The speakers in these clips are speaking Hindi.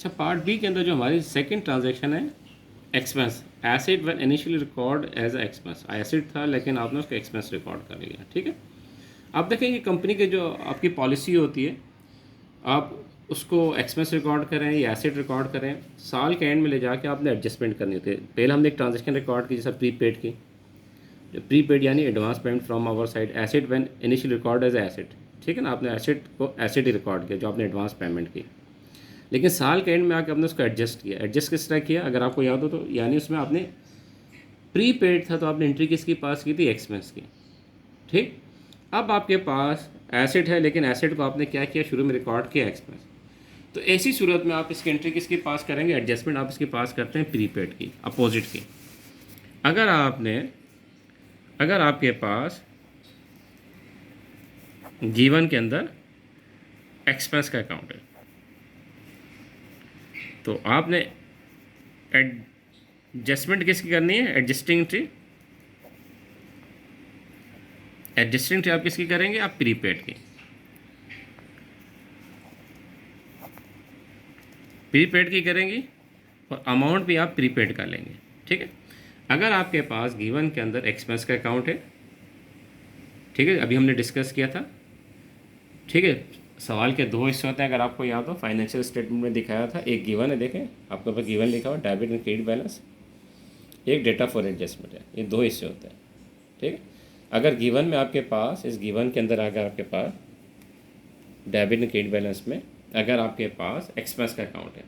अच्छा, पार्ट बी के अंदर जो हमारी सेकंड ट्रांजैक्शन है, expense asset when initially record as a expense. Asset था लेकिन आपने उसको एक्सपेंस रिकॉर्ड कर लिया, ठीक है। आप देखेंगे कंपनी के जो आपकी पॉलिसी होती है, आप उसको एक्सपेंस रिकॉर्ड करें या एसिड रिकॉर्ड करें, साल के एंड में ले जाके आपने एडजस्टमेंट करनी होती है। पहले हमने एक ट्रांजेक्शन रिकॉर्ड की जैसे प्रीपेड की, जो प्रीपेड यानी advance payment from our side, asset when initial record as asset, ठीक है ना। आपने एसिड को एसिड ही रिकॉर्ड किया जो आपने एडवांस पेमेंट की, लेकिन साल के एंड में आके आपने उसको एडजस्ट किया। एडजस्ट किस तरह किया, अगर आपको याद हो तो, यानी उसमें आपने प्रीपेड था तो आपने एंट्री किसकी पास की थी, एक्सपेंस की, ठीक। अब आपके पास एसिड है लेकिन एसिड को आपने क्या किया, शुरू में रिकॉर्ड किया एक्सपेंस। तो ऐसी सूरत में आप इसकी एंट्री किसकी पास करेंगे, एडजस्टमेंट आप इसकी पास करते हैं प्रीपेड की, अपोजिट की। अगर आपने अगर आपके पास जीवन के अंदर एक्सपेंस का अकाउंट है तो आपने एडजस्टमेंट किसकी करनी है, एडजस्टिंग एंट्री। एडजस्टिंग एंट्री आप किसकी करेंगे, आप प्रीपेड की। प्रीपेड की करेंगी और अमाउंट भी आप प्रीपेड का लेंगे, ठीक है। अगर आपके पास गिवन के अंदर एक्सपेंस का अकाउंट है, ठीक है, अभी हमने डिस्कस किया था, ठीक है। सवाल के दो हिस्से होते हैं, अगर आपको याद हो, फाइनेंशियल स्टेटमेंट में दिखाया था, एक गिवन है, देखें आपके ऊपर गिवन लिखा हुआ डेबिट एंड क्रेडिट बैलेंस, एक डेटा फॉर एडजस्टमेंट है। ये दो हिस्से होते हैं, ठीक है। अगर गिवन में आपके पास, इस गिवन के अंदर अगर आपके पास डेबिट एंड क्रेडिट बैलेंस में अगर आपके पास एक्सपेंस का अकाउंट है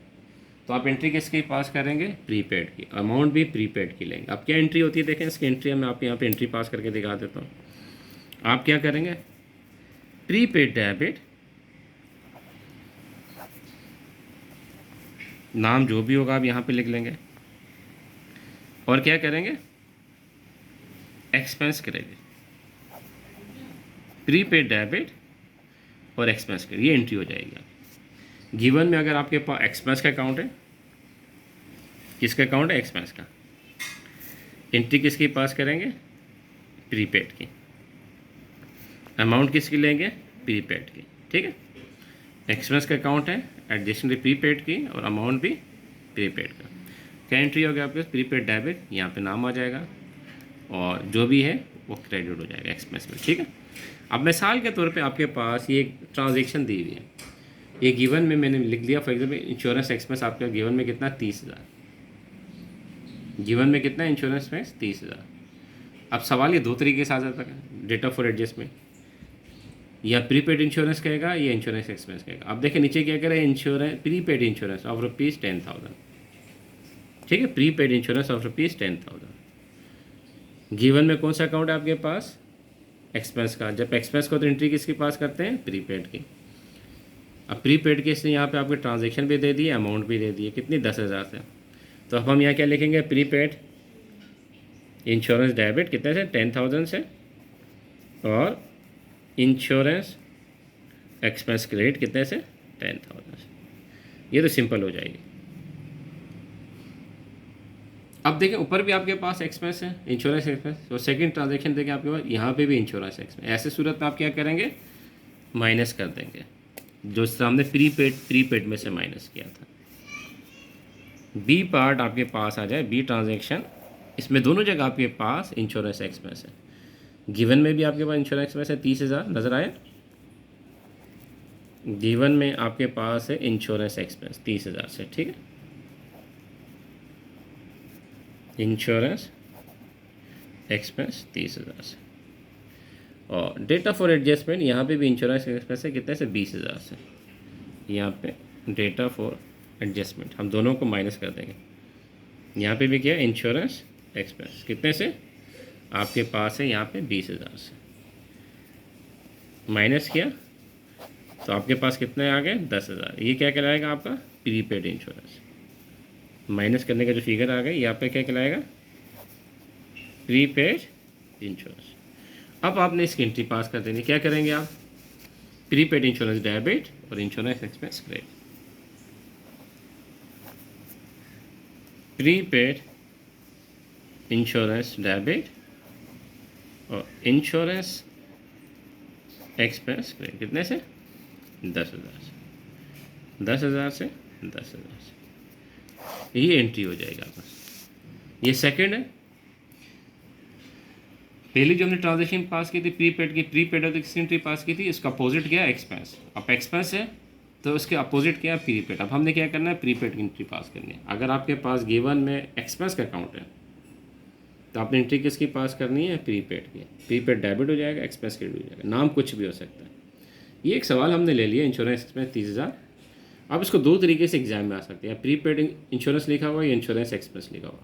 तो आप एंट्री किसकी पास करेंगे, प्रीपेड की। अमाउंट भी प्रीपेड की लेंगे। अब क्या एंट्री होती है, देखें इसकी एंट्री मैं आपको यहाँ पे एंट्री पास करके दिखा देता हूँ। आप क्या करेंगे, प्रीपेड डेबिट, नाम जो भी होगा आप यहाँ पे लिख लेंगे, और क्या करेंगे, एक्सपेंस क्रेडिट, प्रीपेड डेबिट और एक्सपेंस क्रेडिट, ये एंट्री हो जाएगी। गिवन में अगर आपके पास एक्सपेंस का अकाउंट है, किसका अकाउंट है, एक्सपेंस का, एंट्री किसकी पास करेंगे, प्रीपेड की। अमाउंट किसकी लेंगे, प्रीपेड की, ठीक है। एक्सपेंस का अकाउंट है, एडजस्टमेंट प्रीपेड की और अमाउंट भी प्रीपेड का। क्या एंट्री हो गया आपके पास, प्रीपेड डेबिट, यहाँ पे नाम आ जाएगा और जो भी है वो क्रेडिट हो जाएगा एक्सपेंस में, ठीक है। अब मिसाल के तौर पे आपके पास ये ट्रांजेक्शन दी हुई है, ये गिवन में मैंने लिख दिया, फॉर एग्जाम्पल इंश्योरेंस एक्सपेंस आपका गिवन में कितना, 30,000। गिवन में कितना इंश्योरेंस में, 30,000। अब सवाल ये दो तरीके से आ जाता है, डेटा फॉर एडजस्टमेंट, या प्रीपेड इंश्योरेंस कहेगा या इंश्योरेंस एक्सपेंस कहेगा। अब देखिए नीचे क्या करें, इंश्योरेंस, प्रीपेड इंश्योरेंस ऑफ ₹10,000, ठीक है, प्रीपेड इंश्योरेंस ऑफ ₹10,000। गिवन में कौन सा अकाउंट है आपके पास, एक्सपेंस का। जब एक्सपेंस को तो एंट्री किसके पास करते हैं, प्रीपेड की। अब प्रीपेड के इसने यहाँ पे आपके ट्रांजेक्शन भी दे दिए, अमाउंट भी दे दिए, कितनी, 10,000 से। तो अब हम यहाँ क्या लिखेंगे, प्रीपेड इंश्योरेंस डेबिट कितने से, 10,000 से, और इंश्योरेंस एक्सपेंस क्रेडिट कितने से, 10,000 से। ये तो सिंपल हो जाएगी। अब देखें ऊपर भी आपके पास एक्सपेंस है, इंश्योरेंस एक्सपेंस, तो सेकंड ट्रांजेक्शन देखें आपके पास, यहाँ पे भी इंश्योरेंस एक्सपेंस। ऐसे सूरत में आप क्या करेंगे, माइनस कर देंगे, जो हमने प्रीपेड में से माइनस किया था। बी पार्ट आपके पास आ जाए, बी ट्रांजेक्शन, इसमें दोनों जगह आपके पास इंश्योरेंस एक्सपेंस है। गिवन में भी आपके पास इंश्योरेंस एक्सपेंस है 30,000, नज़र आया। गिवन में आपके पास है इंश्योरेंस एक्सपेंस 30,000 से, ठीक है। इंश्योरेंस एक्सपेंस 30,000 से, और डेटा फॉर एडजस्टमेंट यहाँ पे भी इंश्योरेंस एक्सपेंस है कितने से, 20,000 से। यहाँ पे डेटा फॉर एडजस्टमेंट हम दोनों को माइनस कर देंगे। यहाँ पे भी क्या, इंश्योरेंस एक्सपेंस कितने से आपके पास है, यहाँ पे 20,000 से, माइनस किया तो आपके पास कितने आ गए, 10,000। ये क्या कहलाएगा आपका, प्रीपेड इंश्योरेंस। माइनस करने का जो फिगर आ गया यहाँ पे क्या कहलाएगा, प्रीपेड इंश्योरेंस। अब आपने इसकी एंट्री पास कर देनी, क्या करेंगे आप, प्रीपेड इंश्योरेंस डेबिट और insurance expense credit. Prepaid insurance debit और इंश्योरेंस एक्सपेंस क्रेडिट कितने से, 10,000 से, 10,000 से 10,000, ये एंट्री हो जाएगा बस। ये सेकंड है। पहले जो हमने ट्रांजेक्शन पास की थी प्रीपेड की, प्रीपेड और किसकी एंट्री पास की थी, इसका अपोजिट क्या है एक्सपेंस। अब एक्सपेंस है तो उसके अपोजिट क्या है प्रीपेड। अब हमने क्या करना है प्रीपेड की एंट्री पास करनी है। अगर आपके पास गिवन में एक्सपेंस का अकाउंट है तो आपने एंट्री किसकी पास करनी है प्रीपेड की। प्रीपेड डेबिट हो जाएगा, एक्सपेंस क्रेडिट हो जाएगा, नाम कुछ भी हो सकता है। ये एक सवाल हमने ले लिया इंश्योरेंस एक्सपेंस 30,000। अब इसको दो तरीके से एग्जाम में आ सकते हैं, प्रीपेड इंश्योरेंस लिखा हुआ या इंश्योरेंस एक्सपेंस लिखा हुआ।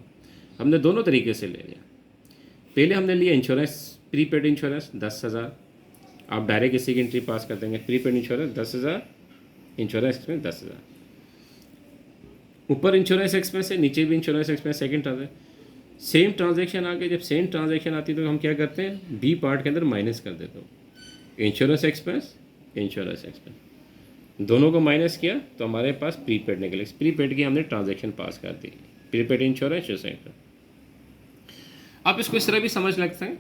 हमने दोनों तरीके से ले लिया। पहले हमने लिया इंश्योरेंस, प्रीपेड इंश्योरेंस 10,000। आप डायरेक्ट इसी की एंट्री पास कर देंगे, प्रीपेड इंश्योरेंस 10,000, इंश्योरेंस एक्सपेंस 10,000। ऊपर इंश्योरेंस एक्सपेंस है, नीचे भी insurance expense, second transaction. Same transaction आ गए, जब सेम ट्रांजेक्शन आती है तो हम क्या करते हैं बी पार्ट के अंदर माइनस कर देते हो। इंश्योरेंस एक्सपेंस, इंश्योरेंस एक्सपेंस, दोनों को माइनस किया तो हमारे पास प्रीपेड निकले। प्रीपेड की हमने ट्रांजेक्शन पास कर दी, प्रीपेड इंश्योरेंस। आप इसको इस तरह भी समझ लगते हैं।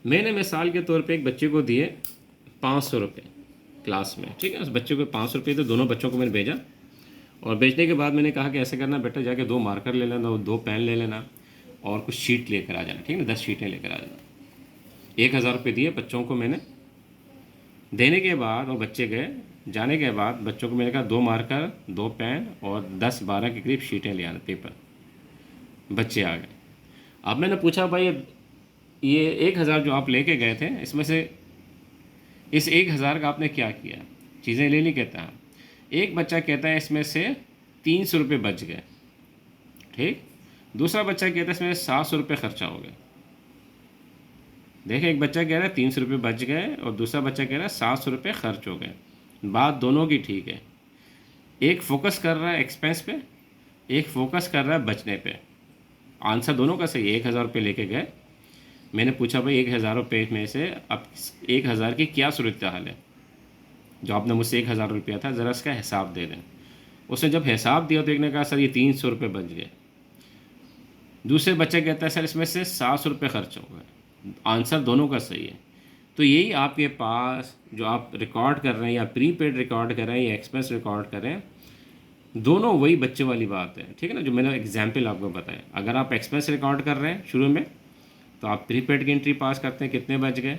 मैंने मिसाल के तौर पे एक बच्चे को दिए 500 रुपये क्लास में, ठीक है। उस बच्चे को 500 रुपये, तो दोनों बच्चों को मैंने भेजा और भेजने के बाद मैंने कहा कि ऐसे करना बेटा, जाके 2 मार्कर ले लेना, 2 पेन ले लेना और कुछ शीट लेकर आ जाना, ठीक है ना, 10 शीटें लेकर आ जाना। 1,000 रुपये दिए बच्चों को मैंने। देने के बाद और बच्चे गए, जाने के बाद बच्चों को मैंने कहा 2 मार्कर, 2 पेन और 10-12 के करीब शीटें ले आना, पेपर। बच्चे आ गए। अब मैंने पूछा भाई ये 1,000 जो आप लेके गए थे, इसमें से इस 1,000 का आपने क्या किया, चीज़ें ले ली कहता है। एक बच्चा कहता है इसमें से 300 रुपये बच गए, ठीक। दूसरा बच्चा कहता है इसमें 700 रुपये खर्चा हो गया। देखिए, एक बच्चा कह रहा है 300 रुपये बच गए और दूसरा बच्चा कह रहा है 700 रुपये खर्च हो गए। बात दोनों की ठीक है। एक फोकस कर रहा है एक्सपेंस पे, एक फोकस कर रहा है बचने पे। आंसर दोनों का सही है। 1,000 रुपये लेके गए, मैंने पूछा भाई 1,000 रुपये में से अब 1,000 की क्या सूरत हाल है, जो आपने मुझसे 1,000 रुपया था, ज़रा इसका हिसाब दे दें। उसने जब हिसाब दिया तो एक ने कहा सर ये 300 रुपये बच गए। दूसरे बच्चे कहता है सर इसमें से 700 रुपये खर्च हो गए। आंसर दोनों का सही है। तो यही आपके पास जो आप रिकॉर्ड कर रहे हैं, या प्रीपेड रिकॉर्ड कर रहे हैं या एक्सपेंस रिकॉर्ड कर रहे हैं, दोनों वही बच्चे वाली बात है, ठीक है ना, जो मैंने एग्जाम्पल आपको बताया। अगर आप एक्सपेंस रिकॉर्ड कर रहे हैं शुरू में तो आप प्रीपेड की एंट्री पास करते हैं कितने बच गए।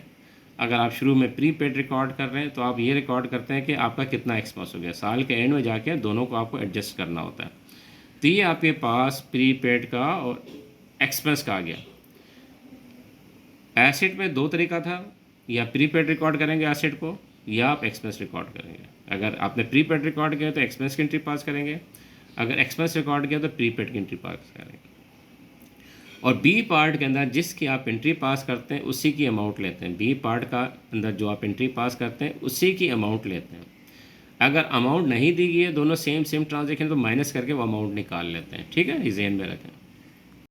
अगर आप शुरू में प्रीपेड रिकॉर्ड कर रहे हैं तो आप ये रिकॉर्ड करते हैं कि आपका कितना एक्सपेंस हो गया। साल के एंड में जाके दोनों को आपको एडजस्ट करना होता है। तो ये आपके पास प्रीपेड का और एक्सपेंस का आ गया। एसेट में 2 तरीका था, या प्रीपेड रिकॉर्ड करेंगे एसेट को, या आप एक्सपेंस रिकॉर्ड करेंगे। अगर आपने प्रीपेड रिकॉर्ड किया तो एक्सपेंस की एंट्री पास करेंगे, अगर एक्सपेंस रिकॉर्ड किया तो प्रीपेड की एंट्री पास करेंगे। और बी पार्ट के अंदर जिसकी आप एंट्री पास करते हैं उसी की अमाउंट लेते हैं। बी पार्ट का अंदर जो आप एंट्री पास करते हैं उसी की अमाउंट लेते हैं। अगर अमाउंट नहीं दी गई है, दोनों सेम ट्रांजेक्शन, तो माइनस करके वो अमाउंट निकाल लेते हैं, ठीक है, ये ज़हन में रखें।